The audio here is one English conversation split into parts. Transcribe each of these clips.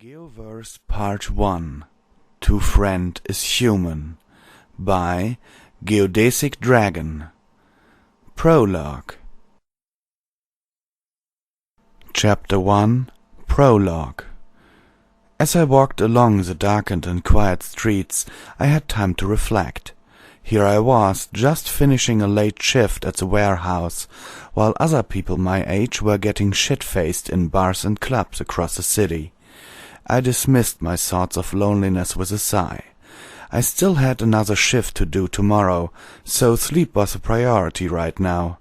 Geoverse Part 1 To Friend is Human by GeodesicDragon. Prologue. Chapter 1 Prologue. As I walked along the darkened and quiet streets, I had time to reflect. Here I was, just finishing a late shift at the warehouse, while other people my age were getting shit-faced in bars and clubs across the city. I dismissed my thoughts of loneliness with a sigh. I still had another shift to do tomorrow, so sleep was a priority right now.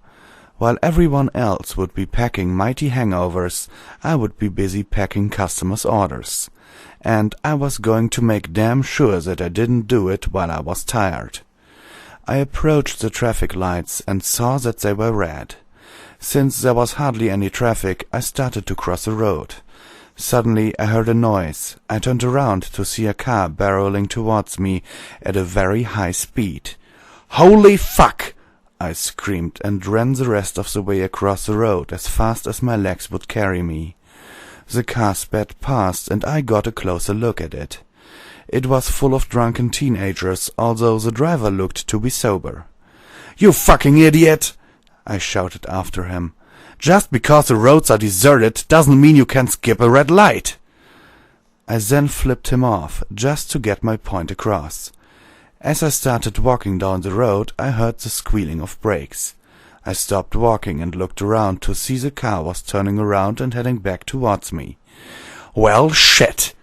While everyone else would be packing mighty hangovers, I would be busy packing customers' orders. And I was going to make damn sure that I didn't do it while I was tired. I approached the traffic lights and saw that they were red. Since there was hardly any traffic, I started to cross the road. Suddenly I heard a noise. I turned around to see a car barreling towards me at a very high speed. "Holy fuck!" I screamed and ran the rest of the way across the road as fast as my legs would carry me. The car sped past and I got a closer look at it. It was full of drunken teenagers, although the driver looked to be sober. "You fucking idiot!" I shouted after him. "Just because the roads are deserted doesn't mean you can skip a red light." I then flipped him off, just to get my point across. As I started walking down the road, I heard the squealing of brakes. I stopped walking and looked around to see the car was turning around and heading back towards me. "Well, shit,"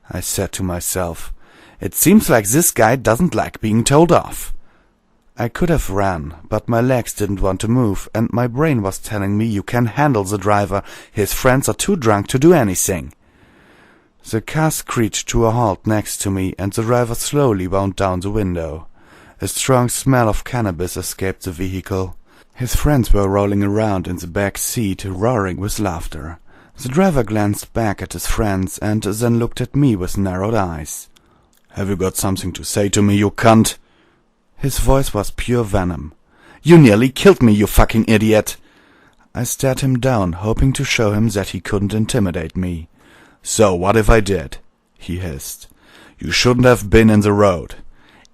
I said to myself. "It seems like this guy doesn't like being told off." I could have ran, but my legs didn't want to move, and my brain was telling me you can handle the driver, his friends are too drunk to do anything. The car screeched to a halt next to me, and the driver slowly wound down the window. A strong smell of cannabis escaped the vehicle. His friends were rolling around in the back seat, roaring with laughter. The driver glanced back at his friends, and then looked at me with narrowed eyes. "Have you got something to say to me, you cunt?" His voice was pure venom. "You nearly killed me, you fucking idiot!" I stared him down, hoping to show him that he couldn't intimidate me. "So what if I did?" he hissed. "You shouldn't have been in the road."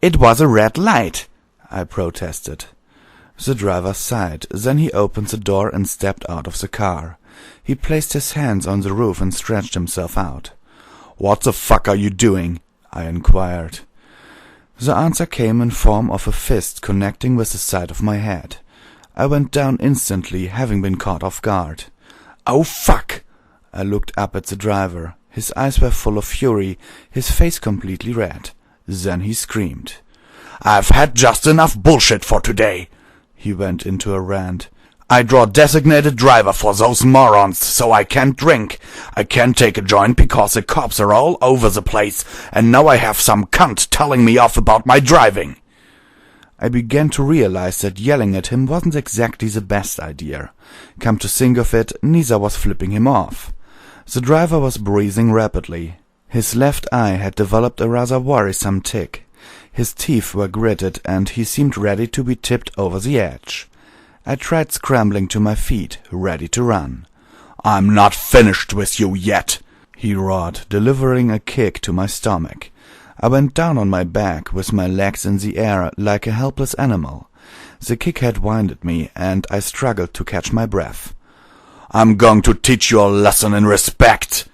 "It was a red light," I protested. The driver sighed, then he opened the door and stepped out of the car. He placed his hands on the roof and stretched himself out. "What the fuck are you doing?" I inquired. The answer came in form of a fist connecting with the side of my head. I went down instantly, having been caught off guard. "Oh fuck!" I looked up at the driver. His eyes were full of fury, his face completely red. Then he screamed. "I've had just enough bullshit for today!" He went into a rant. "I draw designated driver for those morons, so I can't drink. I can't take a joint because the cops are all over the place, and now I have some cunt telling me off about my driving." I began to realize that yelling at him wasn't exactly the best idea. Come to think of it, neither was flipping him off. The driver was breathing rapidly. His left eye had developed a rather worrisome tic. His teeth were gritted, and he seemed ready to be tipped over the edge. I tried scrambling to my feet, ready to run. "I'm not finished with you yet," he roared, delivering a kick to my stomach. I went down on my back, with my legs in the air like a helpless animal. The kick had winded me, and I struggled to catch my breath. "I'm going to teach you a lesson in respect."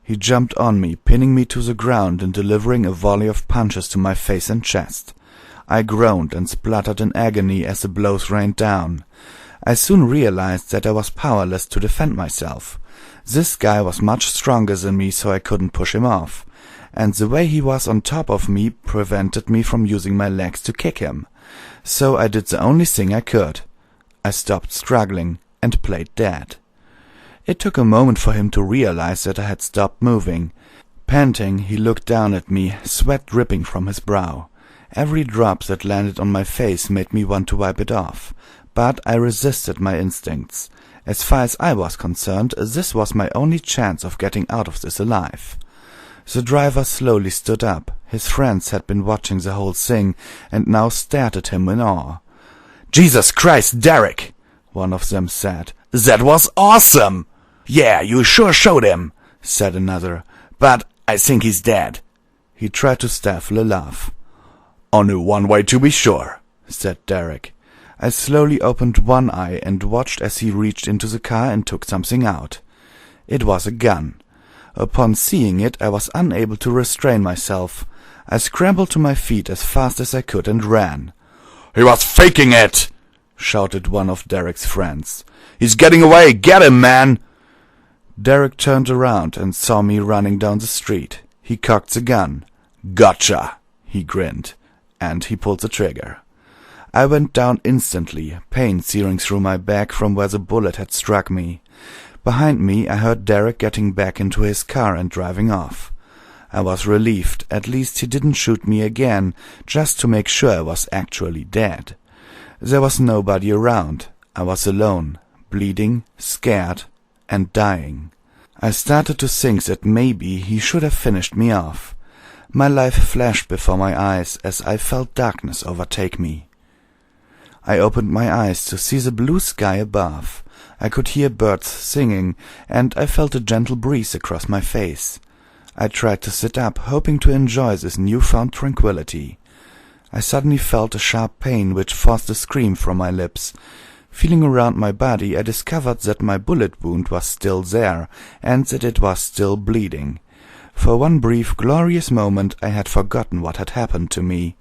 He jumped on me, pinning me to the ground and delivering a volley of punches to my face and chest. I groaned and spluttered in agony as the blows rained down. I soon realized that I was powerless to defend myself. This guy was much stronger than me, so I couldn't push him off. And the way he was on top of me prevented me from using my legs to kick him. So I did the only thing I could. I stopped struggling and played dead. It took a moment for him to realize that I had stopped moving. Panting, he looked down at me, sweat dripping from his brow. Every drop that landed on my face made me want to wipe it off, but I resisted my instincts. As far as I was concerned, this was my only chance of getting out of this alive. The driver slowly stood up. His friends had been watching the whole thing, and now stared at him in awe. "Jesus Christ, Derek!" one of them said. "That was awesome!" "Yeah, you sure showed him," said another, "but I think he's dead." He tried to stifle a laugh. "Only one way to be sure," said Derek. I slowly opened one eye and watched as he reached into the car and took something out. It was a gun. Upon seeing it, I was unable to restrain myself. I scrambled to my feet as fast as I could and ran. "He was faking it!" shouted one of Derek's friends. "He's getting away! Get him, man!" Derek turned around and saw me running down the street. He cocked the gun. "Gotcha!" he grinned, and he pulled the trigger. I went down instantly, pain searing through my back from where the bullet had struck me. Behind me I heard Derek getting back into his car and driving off. I was relieved. At least he didn't shoot me again, just to make sure I was actually dead. There was nobody around. I was alone, bleeding, scared, and dying. I started to think that maybe he should have finished me off. My life flashed before my eyes as I felt darkness overtake me. I opened my eyes to see the blue sky above. I could hear birds singing, and I felt a gentle breeze across my face. I tried to sit up, hoping to enjoy this newfound tranquility. I suddenly felt a sharp pain which forced a scream from my lips. Feeling around my body, I discovered that my bullet wound was still there, and that it was still bleeding. For one brief, glorious moment I had forgotten what had happened to me.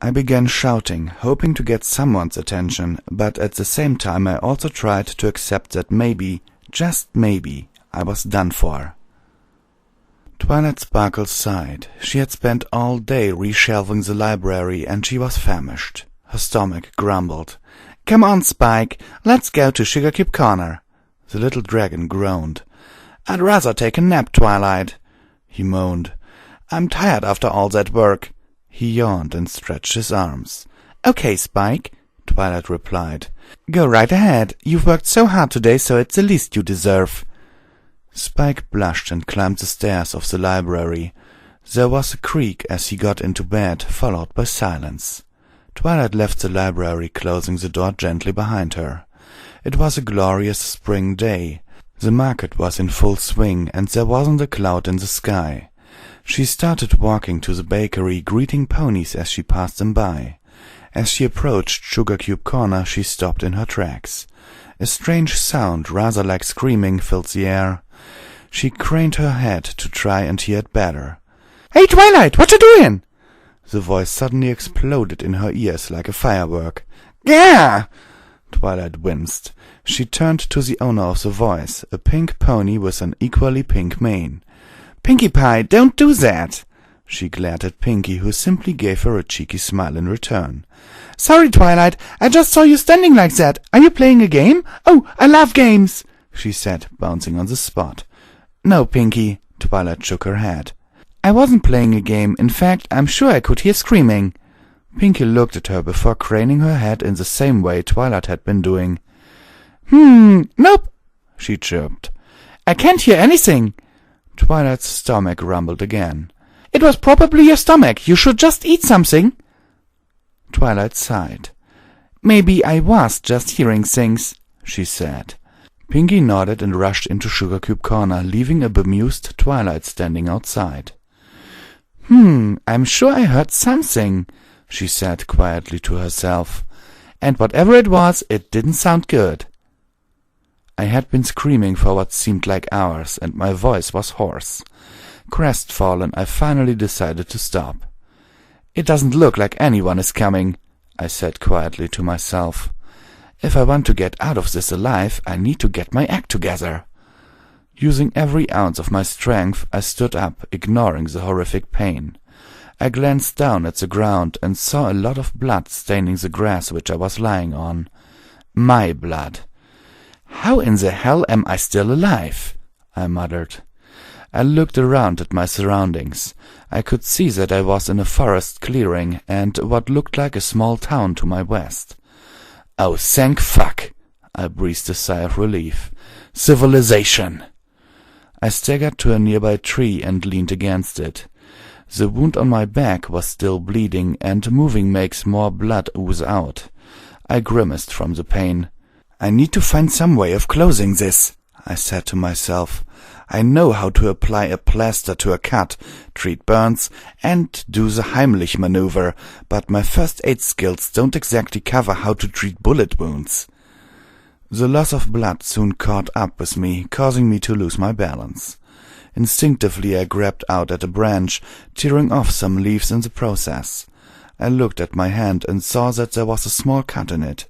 I began shouting, hoping to get someone's attention, but at the same time I also tried to accept that maybe, just maybe, I was done for. Twilight Sparkle sighed. She had spent all day reshelving the library, and she was famished. Her stomach grumbled. "Come on, Spike, let's go to Sugar Cube Corner." The little dragon groaned. "I'd rather take a nap, Twilight," he moaned. "I'm tired after all that work." He yawned and stretched his arms. "Okay, Spike," Twilight replied. "Go right ahead. You've worked so hard today, so it's the least you deserve." Spike blushed and climbed the stairs of the library. There was a creak as he got into bed, followed by silence. Twilight left the library, closing the door gently behind her. It was a glorious spring day. The market was in full swing, and there wasn't a cloud in the sky. She started walking to the bakery, greeting ponies as she passed them by. As she approached Sugar Cube Corner, she stopped in her tracks. A strange sound, rather like screaming, filled the air. She craned her head to try and hear it better. "Hey, Twilight, what you doing?" The voice suddenly exploded in her ears like a firework. "Gah!" Twilight winced. She turned to the owner of the voice, a pink pony with an equally pink mane. "Pinkie Pie, don't do that!" She glared at Pinkie, who simply gave her a cheeky smile in return. "Sorry, Twilight, I just saw you standing like that. Are you playing a game? Oh, I love games!" she said, bouncing on the spot. "No, Pinkie," Twilight shook her head. "I wasn't playing a game. In fact, I'm sure I could hear screaming." Pinkie looked at her before craning her head in the same way Twilight had been doing. Nope," she chirped. "I can't hear anything." Twilight's stomach rumbled again. "It was probably your stomach. You should just eat something." Twilight sighed. "Maybe I was just hearing things," she said. Pinkie nodded and rushed into Sugar Cube Corner, leaving a bemused Twilight standing outside. I'm sure I heard something," she said quietly to herself. "And whatever it was, it didn't sound good." I had been screaming for what seemed like hours, and my voice was hoarse. Crestfallen, I finally decided to stop. "It doesn't look like anyone is coming," I said quietly to myself. "If I want to get out of this alive, I need to get my act together." Using every ounce of my strength, I stood up, ignoring the horrific pain. I glanced down at the ground and saw a lot of blood staining the grass which I was lying on. My blood. "How in the hell am I still alive?" I muttered. I looked around at my surroundings. I could see that I was in a forest clearing and what looked like a small town to my west. "Oh, thank fuck!" I breathed a sigh of relief. "Civilization!" I staggered to a nearby tree and leaned against it. The wound on my back was still bleeding, and moving makes more blood ooze out. I grimaced from the pain. "I need to find some way of closing this," I said to myself. I know how to apply a plaster to a cut, treat burns, and do the Heimlich maneuver, but my first aid skills don't exactly cover how to treat bullet wounds. The loss of blood soon caught up with me, causing me to lose my balance. Instinctively I grabbed out at a branch, tearing off some leaves in the process. I looked at my hand and saw that there was a small cut in it.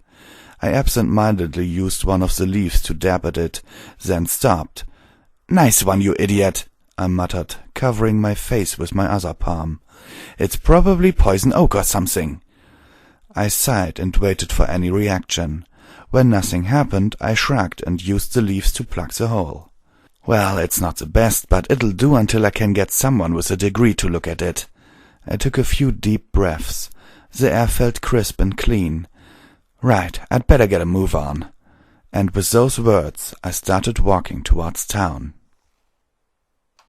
I absent-mindedly used one of the leaves to dab at it, then stopped. "Nice one, you idiot," I muttered, covering my face with my other palm. "It's probably poison oak or something." I sighed and waited for any reaction. When nothing happened, I shrugged and used the leaves to plug the hole. "Well, it's not the best, but it'll do until I can get someone with a degree to look at it." I took a few deep breaths. The air felt crisp and clean. "Right, I'd better get a move on." And with those words, I started walking towards town.